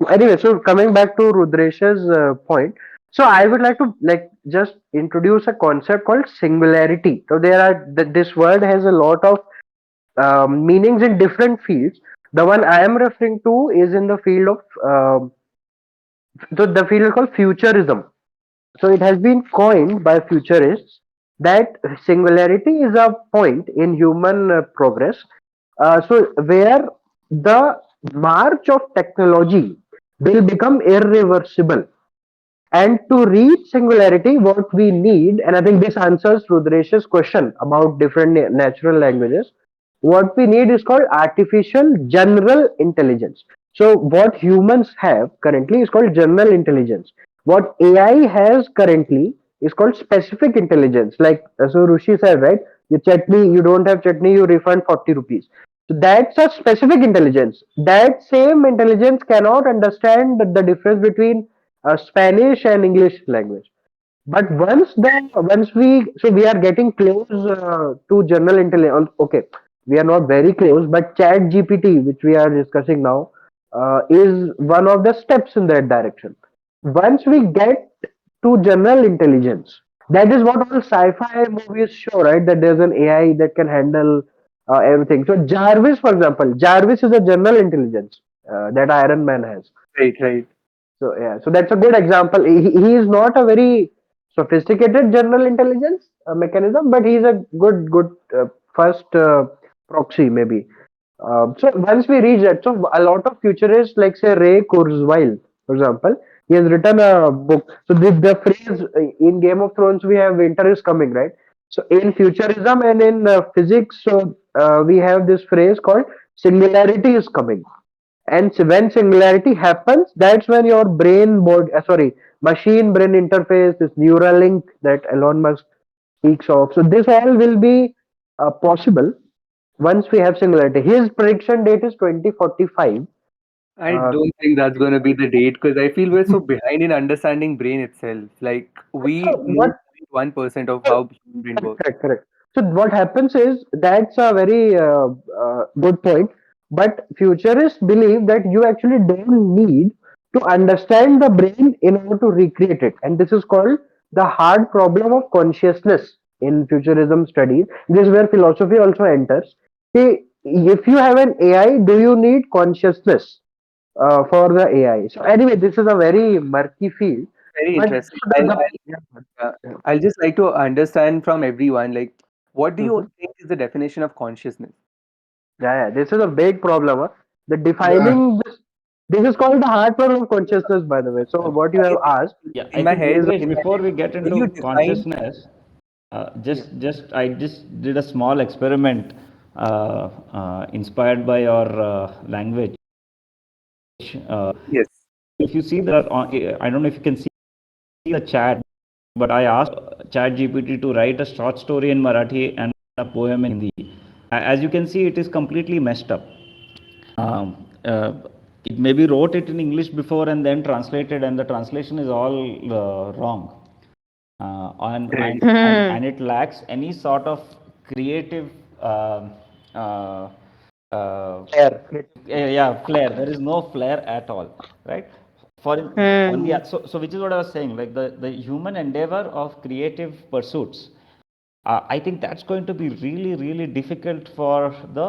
Anyway, so coming back to Rudresh's point, so I would like to just introduce a concept called singularity. So this word has a lot of meanings in different fields. The one I am referring to is in the field of so the field is called futurism. So it has been coined by futurists that singularity is a point in human progress. So where the march of technology will become irreversible. And to reach singularity, what we need, and I think this answers Rudresh's question about different natural languages, what we need is called artificial general intelligence. So, what humans have currently is called general intelligence. What AI has currently is called specific intelligence. Like, so Rushi said, right? You chutney, you don't have chutney, you refund 40 rupees. So, that's a specific intelligence. That same intelligence cannot understand the difference between Spanish and English language. But we are getting close to general intelligence. Okay, we are not very close, but Chat GPT, which we are discussing now, is one of the steps in that direction. Once we get to general intelligence, that is what all sci-fi movies show, right? That there's an AI that can handle everything. So Jarvis, for example, Jarvis is a general intelligence that Iron Man has. Right, right. So yeah, so that's a good example. He is not a very sophisticated general intelligence mechanism, but he's a good first proxy maybe. So once we reach that, so a lot of futurists like say Ray Kurzweil, for example, he has written a book. So the phrase in Game of Thrones we have winter is coming, right? So in futurism and in physics, so we have this phrase called singularity is coming. And when singularity happens, that's when your machine brain interface, this neural link that Elon Musk speaks of. So this all will be possible once we have singularity. His prediction date is 2045. I Uh, don't think that's going to be the date because I feel we're so behind in understanding brain itself. Like so we what? know 1% of how human brain Correct, works. correct, correct. So what happens is that's a very good point. But futurists believe that you actually don't need to understand the brain in order to recreate it, and this is called the hard problem of consciousness in futurism studies. This is where philosophy also enters. See, if you have an AI, do you need consciousness for the AI? So anyway, this is a very murky field. Very But interesting. yeah, yeah. I'll just like to understand from everyone, like, what do you Mhm. think is the definition of consciousness? Yeah, this is a big problem. Huh? The Yeah, defining this is called the hard problem of consciousness, by the way. So what you have asked, yeah. I In my think head, Rudresh, in my before head, we get when into you define, consciousness, yeah, I just did a small experiment inspired by your language. yes, If you see there, I don't know if you can see the chat, but I asked Chat GPT to write a short story in Marathi and a poem in Hindi. As you can see, it is completely messed up. Um, uh, it maybe wrote it in English before and then translated, and the translation is all wrong. right. And it lacks any sort of creative uh, flair. yeah, flair. There is no flair at all, right? For on the so which is what I was saying, like the human endeavor of creative pursuits. I think that's going to be really really difficult for the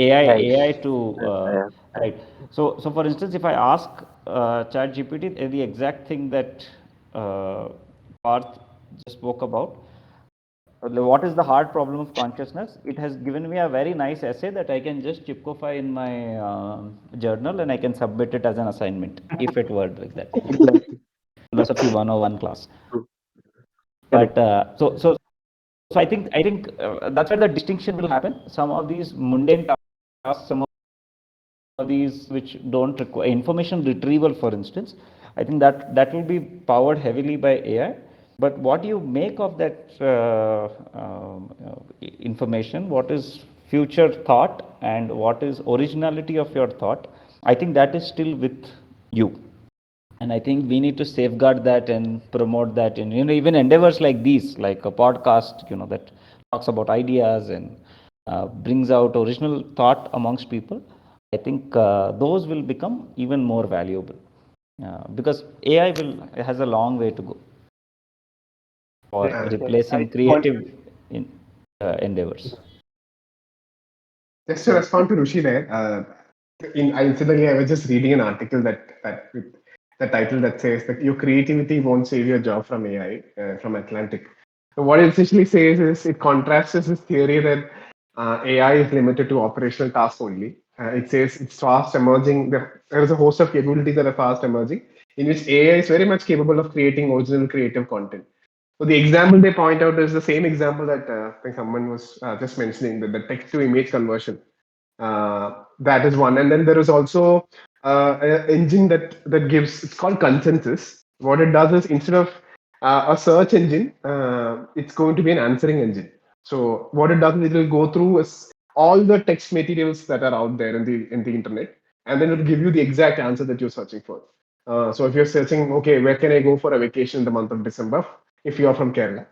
AI to Yeah. right. So for instance, if I ask Chat GPT the exact thing that Parth just spoke about, what is the hard problem of consciousness? It has given me a very nice essay that I can just chipkofy in my journal and I can submit it as an assignment if it were like that. Exactly. Philosophy 101 class. True. But Correct. so I think that's where the distinction will happen. Some of these mundane tasks, some of these which don't require information retrieval, for instance, I think that will be powered heavily by AI. But what you make of that information, what is future thought and what is originality of your thought, I think that is still with you. And I think we need to safeguard that and promote that in even endeavors like these, like a podcast, that talks about ideas and brings out original thought amongst people. I think those will become even more valuable because AI has a long way to go for Right. I replacing just want creative in, endeavors. Just to respond to Rushi there, incidentally, I was just reading an article that with the title that says that your creativity won't save your job from AI from Atlantic. So what it essentially says is it contrasts this theory that AI is limited to operational tasks only. It says it's fast emerging. There is a host of capabilities that are fast emerging, in which AI is very much capable of creating original creative content. So the example they point out is the same example that I think someone was just mentioning, the text to image conversion. That is one, and then there is also an engine that gives. It's called consensus. What it does is instead of a search engine, it's going to be an answering engine. So what it does is it will go through all the text materials that are out there in the internet, and then it will give you the exact answer that you're searching for. So if you're searching, okay, where can I go for a vacation in the month of December? If you are from Kerala,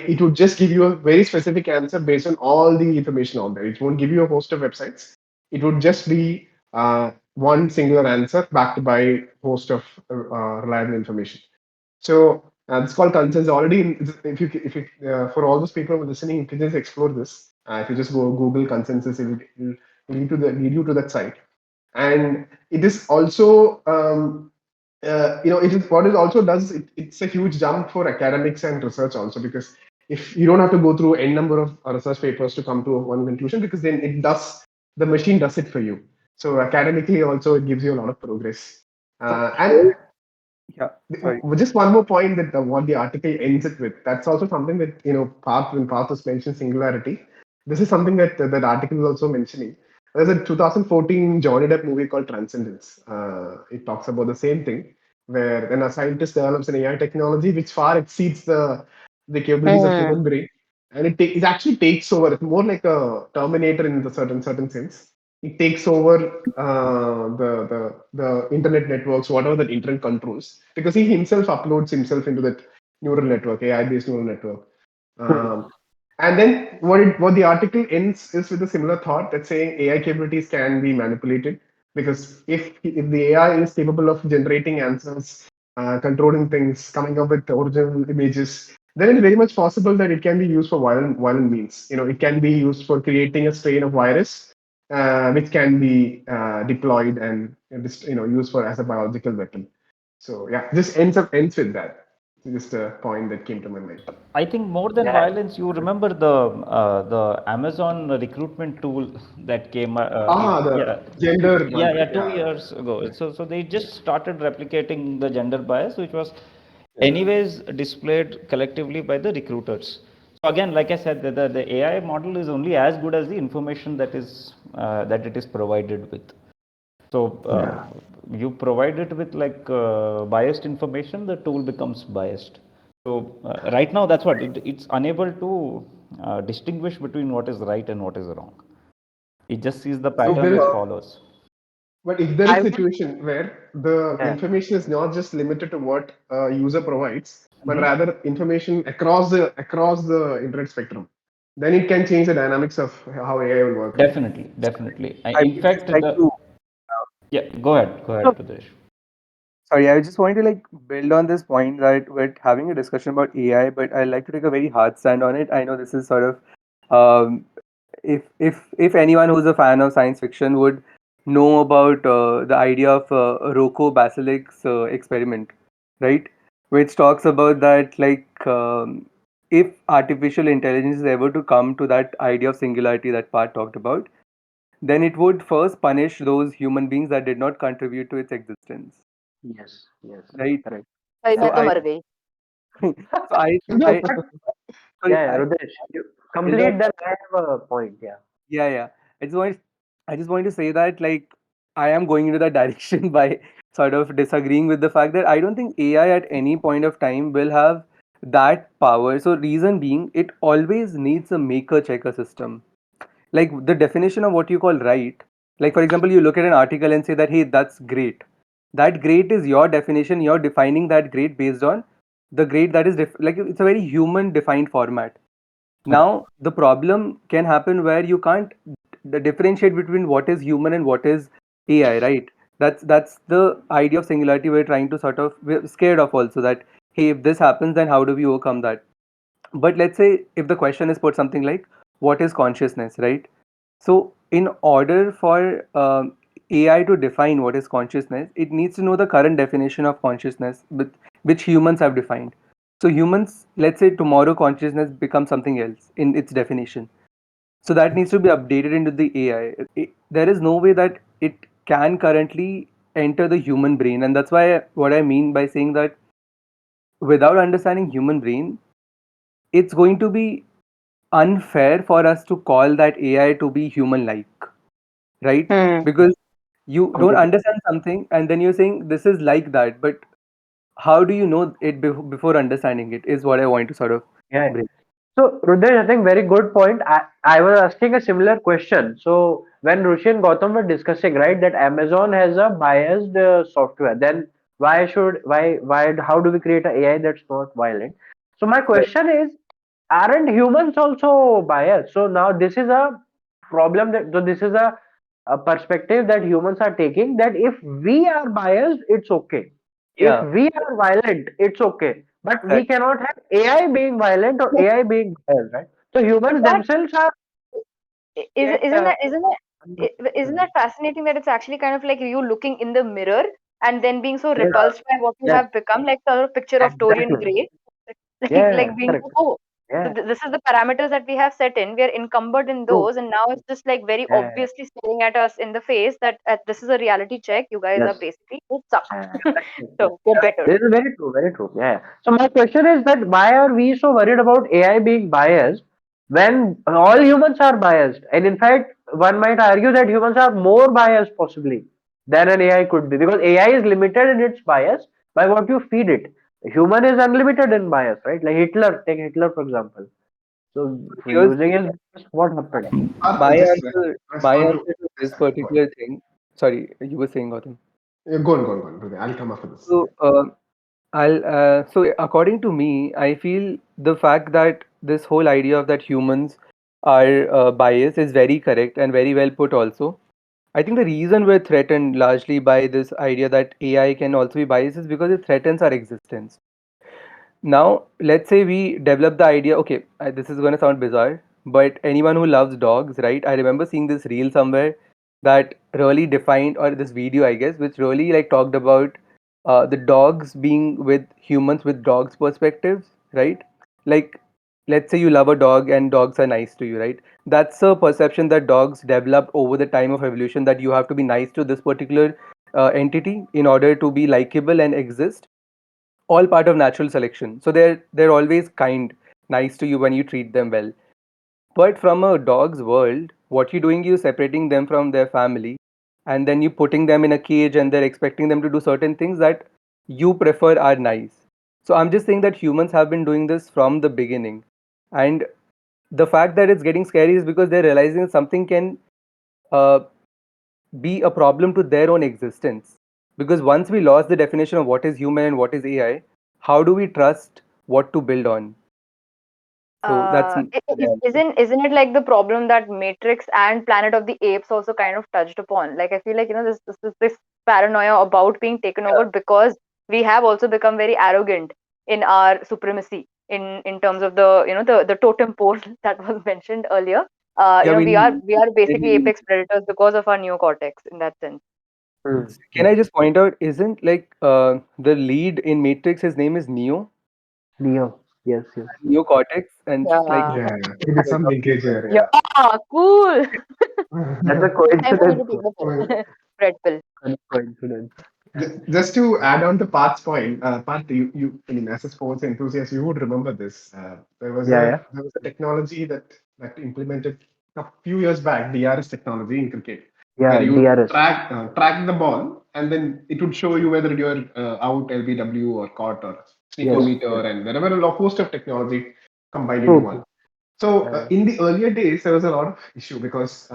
it would just give you a very specific answer based on all the information out there. It won't give you a host of websites. It would just be one singular answer backed by host of reliable information. So it's called consensus. Already, if you for all those people who are listening, you can just explore this. If you just go Google consensus, it will lead you to that site. And it is also it is what it also does. It's a huge jump for academics and research also, because if you don't have to go through n number of research papers to come to one conclusion, because then the machine does it for you. So academically also it gives you a lot of progress. so And yeah. Sorry. just one more point that what the article ends it with. That's also something that when Parth was mentioned singularity. This is something that article is also mentioning. There's a 2014 Johnny Depp movie called Transcendence. It talks about the same thing, where when a scientist develops an AI technology which far exceeds the capabilities of human brain, and it actually takes over. It's more like a Terminator in the certain sense. It takes over the internet networks, whatever that internet controls, because he himself uploads himself into that neural network, AI based neural network. Um, and then what the article ends is with a similar thought that saying AI capabilities can be manipulated, because if the AI is capable of generating answers, controlling things, coming up with original images, then it's very much possible that it can be used for violent means. It can be used for creating a strain of virus, which can be deployed and used for as a biological weapon. So yeah, just ends with that. Just a point that came to my mind. I think more than Yeah. violence, you remember the Amazon recruitment tool that came. The gender one, Yeah, right? 2 years ago. So they just started replicating the gender bias, which was Yeah. anyways displayed collectively by the recruiters. So again, like I said, the AI model is only as good as the information that it is provided with. So Yeah. you provide it with like biased information, the tool becomes biased. So right now, that's what it's unable to distinguish between what is right and what is wrong. It just sees the If pattern there which is, Uh, follows. but if there is I a would, situation where the yeah. information is not just limited to what a user provides, but Mhm. rather information across the internet spectrum, then it can change the dynamics of how AI will work. Definitely, definitely. I In would just fact, like to yeah, go So ahead, Pradesh. sorry, I just wanted to like build on this point that we're having a discussion about AI, but I like to take a very hard stand on it. I know this is sort of um, if anyone who's a fan of science fiction would know about the idea of Rocco Basilik's experiment, right? Which talks about that if artificial intelligence is ever to come to that idea of singularity that Part talked about, then it would first punish those human beings that did not contribute to its existence, Yes, yes, right? correct. भाई So मैं Yeah. तो I मर गई so I No, but sorry, yeah, I Rudesh, you build on complete that. I have a point. Yeah. yeah. I just want I just want to say that like I am going into that direction by sort of disagreeing with the fact that I don't think AI at any point of time will have that power. So reason being, it always needs a maker checker system. Like the definition of what you call right. Like for example, you look at an article and say that hey, that's great. That great is your definition. You're defining that great based on the great that is like it's a very human defined format. Correct. Now, the problem can happen where you can't the differentiate between what is human and what is AI, right? That's the idea of singularity we're trying to sort of, we're scared of also, that hey, if this happens, then how do we overcome that? But let's say if the question is put something like, what is consciousness, right? So in order for AI to define what is consciousness, it needs to know the current definition of consciousness with which humans have defined. So humans, let's say tomorrow consciousness becomes something else in its definition, so that needs to be updated into the AI. There is no way that it can currently enter the human brain, and that's why what I mean by saying that without understanding human brain, it's going to be unfair for us to call that AI to be human like, right? Hmm. Because you don't Completely. understand something and then you're saying this is like that, but how do you know it before understanding it, is what I want to sort of Yeah. bring. So, Rudesh, I think very good point. I was asking a similar question. So, when Rushi and Gautam were discussing, right, that Amazon has a biased software, then how do we create an AI that's not violent? So, my Right. question is, aren't humans also biased? So, now this is a problem so this is a perspective that humans are taking, that if we are biased, it's okay. If Yeah, we are violent, it's okay. But we correct. cannot have AI being violent or AI being biased, right? So But humans that themselves are is get isn't that fascinating that it's actually kind of like you looking in the mirror and then being so yes, repulsed by what you yes, have become, like sort of picture of Dorian exactly. Gray, Yeah, like being correct. like, oh, so Yeah, this is the parameters that we have set in. We are encumbered in true. those, and now it's just like very Yeah, obviously staring at us in the face that this is a reality check. You guys are yes. basically you suck, Exactly. so get better. This is very true, very true. Yeah. So my question is that why are we so worried about AI being biased when all humans are biased? And in fact, one might argue that humans are more biased possibly than an AI could be, because AI is limited in its bias by what you feed it. Human is unlimited in bias, right? Like Hitler, take Hitler for example. So for Here's using his bias, what happened? Parth, my just answer. I just My want to answer to this sorry, go on. particular thing. Sorry, you were saying, Gautam. Go on, go on, go on. Rudy. I'll come after this. So, according to me, I feel the fact that this whole idea of that humans are biased is very correct and very well put also. I think the reason we're threatened largely by this idea that AI can also be biased is because it threatens our existence. Now, let's say we develop the idea, okay, this is going to sound bizarre, but anyone who loves dogs, right? I remember seeing this reel somewhere that really defined, or this video, I guess, which really like talked about the dogs being with humans with dogs' perspectives, right? Like, let's say you love a dog and dogs are nice to you, right? That's a perception that dogs developed over the time of evolution, that you have to be nice to this particular entity in order to be likable and exist, all part of natural selection. So they're always kind, nice to you when you treat them well. But from a dog's world, what you're doing, you separating them from their family, and then you putting them in a cage, and they're expecting them to do certain things that you prefer are nice. So I'm just saying that humans have been doing this from the beginning, and the fact that it's getting scary is because they're realizing something can uh, be a problem to their own existence. Because once we lost the definition of what is human and what is AI, how do we trust what to build on? So Isn't it like the problem that Matrix and Planet of the Apes also kind of touched upon? Like I feel like this paranoia about being taken over because we have also become very arrogant in our supremacy in terms of the the totem pole that was mentioned earlier. yeah, We are basically we apex predators because of our neocortex in that sense. Hmm. can I just point out? Isn't like the lead in Matrix? His name is Neo, Neo. Yes, yes. Neo Cortex, and like Yeah. Yeah, yeah. It is some linkage here. Yeah. Yeah. Cool. That's a Time for me to coincidence. take the I mean, red pill. That's a coincidence. just to add on to Parth's point, Parth, I mean, as a sports enthusiast, you would remember this. Yeah, yeah. There was a technology that implemented a few years back, DRS technology in cricket, where Yeah, you would DRS. track the ball, and then it would show you whether you're out, LBW, or caught, or Yes, sneakometer, yes. and wherever a host of technology combined into True, one. true. So Yeah, in the earlier days, there was a lot of issue because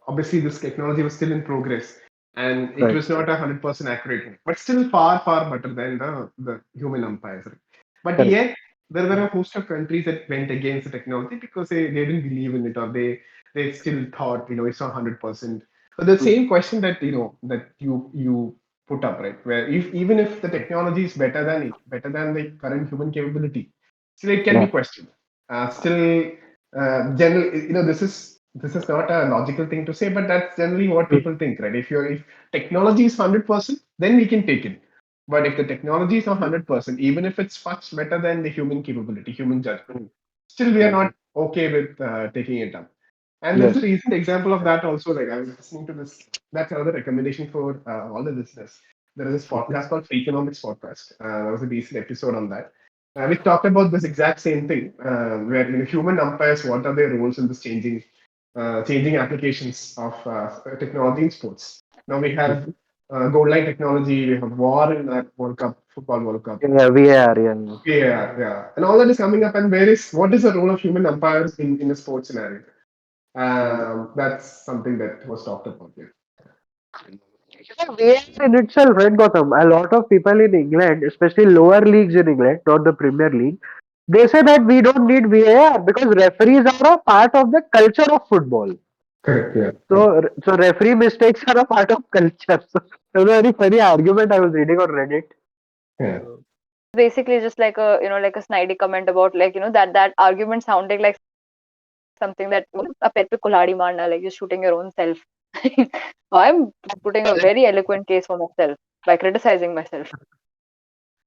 obviously this technology was still in progress and it right. was not 100% accurate, but still far, far better than the human umpires. Right? But Correct. yet, there were a host of countries that went against the technology because they didn't believe in it, or they still thought, it's not 100%. But the same question that that you put up, right? Where if even if the technology is better than the current human capability, still it can be Yeah. questioned. Still, general, this is not a logical thing to say, but that's generally what Mm. people think, right? If technology is 100%, then we can take it. But if the technology is not 100%, even if it's much better than the human capability, human judgment, still we are not okay with taking it up. And there's a Yes. recent example of that also. Like I was listening to this. That's another recommendation for all the listeners. There is this podcast called Freakonomics Podcast. There was a recent episode on that, which talked about this exact same thing, where human umpires, what are their roles in this changing applications of technology in sports. Now we have goal line technology. We have war in that World Cup, football World Cup. Yeah, we are. Yeah. Yeah, yeah, and all that is coming up. And what is the role of human umpires in a sports scenario? That's something that was talked about here. VAR in itself, right, Gotham? A lot of people in England, especially lower leagues in England, not the Premier League, they say that we don't need VAR because referees are a part of the culture of football. Correct. Yeah. Yeah. So referee mistakes are a part of culture. So it was a very funny argument I was reading on Reddit. Yeah. Basically just like a like a snidey comment about like that argument sounding like something that a pet pe kulhadi marna, like you're shooting your own self. I'm putting a very eloquent case for myself by criticizing myself.